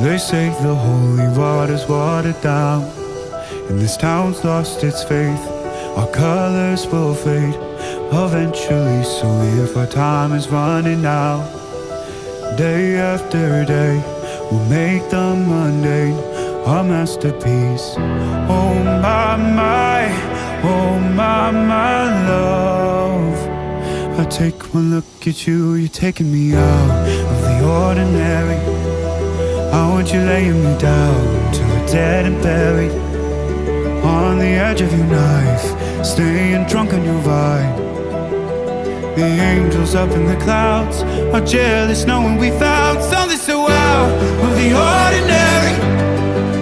They say the holy water's watered down, and this town's lost its faith. Our colors will fade eventually, so if our time is running out, day after day, we'll make the mundane our masterpiece. Oh my, oh my love. I take one look at you, you're taking me out of the ordinary. I want you laying me down till we're dead and buried, on the edge of your knife, staying drunk on your vine. The angels up in the clouds are jealous knowing we found something so out of the ordinary.